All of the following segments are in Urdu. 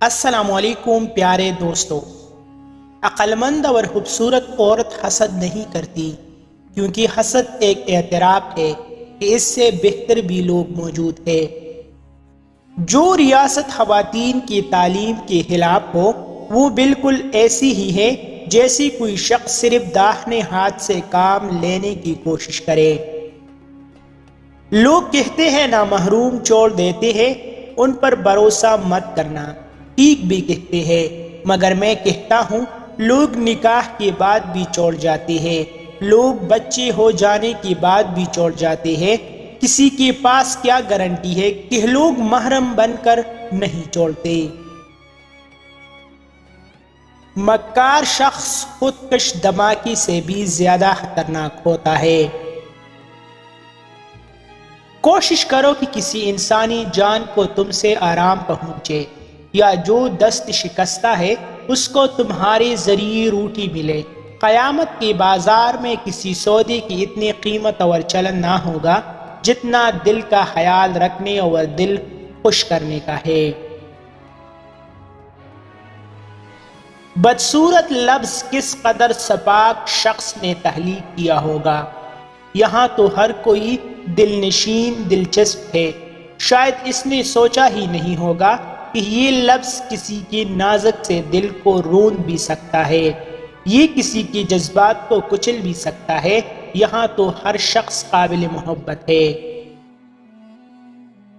السلام علیکم پیارے دوستو، عقلمند اور خوبصورت عورت حسد نہیں کرتی، کیونکہ حسد ایک اعتراف ہے کہ اس سے بہتر بھی لوگ موجود ہیں۔ جو ریاست خواتین کی تعلیم کے خلاف ہو وہ بالکل ایسی ہی ہے جیسی کوئی شخص صرف داہنے ہاتھ سے کام لینے کی کوشش کرے۔ لوگ کہتے ہیں نا محروم چھوڑ دیتے ہیں، ان پر بھروسہ مت کرنا، ٹھیک بھی کہتے ہیں، مگر میں کہتا ہوں لوگ نکاح کے بعد بھی چھوڑ جاتے ہیں، لوگ بچے ہو جانے کے بعد بھی چھوڑ جاتے ہیں۔ کسی کے پاس کیا گارنٹی ہے کہ لوگ محرم بن کر نہیں چھوڑتے؟ مکار شخص خودکش دھماکے سے بھی زیادہ خطرناک ہوتا ہے۔ کوشش کرو کہ کسی انسانی جان کو تم سے آرام پہنچے، یا جو دست شکستہ ہے اس کو تمہارے ذریعے روٹی ملے۔ قیامت کے بازار میں کسی سودے کی اتنی قیمت اور چلن نہ ہوگا جتنا دل کا خیال رکھنے اور دل خوش کرنے کا ہے۔ بدصورت لفظ کس قدر سپاک شخص نے تخلیق کیا ہوگا، یہاں تو ہر کوئی دل نشین دلچسپ ہے، شاید اس نے سوچا ہی نہیں ہوگا کہ یہ لفظ کسی کے نازک سے دل کو روند بھی سکتا ہے، یہ کسی کے جذبات کو کچل بھی سکتا ہے، یہاں تو ہر شخص قابل محبت ہے۔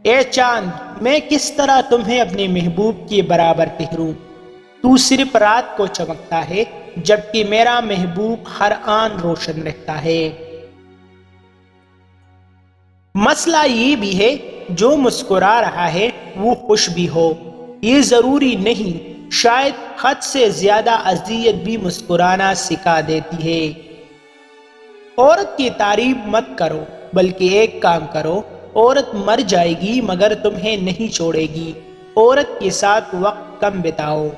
اے چاند، میں کس طرح تمہیں اپنے محبوب کے برابر ٹھہروں؟ تو صرف رات کو چمکتا ہے جبکہ میرا محبوب ہر آن روشن رہتا ہے۔ مسئلہ یہ بھی ہے جو مسکرا رہا ہے وہ خوش بھی ہو، یہ ضروری نہیں، شاید حد سے زیادہ اذیت بھی مسکرانا سکھا دیتی ہے۔ عورت کی تعریف مت کرو، بلکہ ایک کام کرو، عورت مر جائے گی مگر تمہیں نہیں چھوڑے گی، عورت کے ساتھ وقت کم بتاؤ۔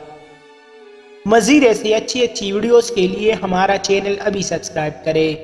مزید ایسی اچھی ویڈیوز کے لیے ہمارا چینل ابھی سبسکرائب کرے۔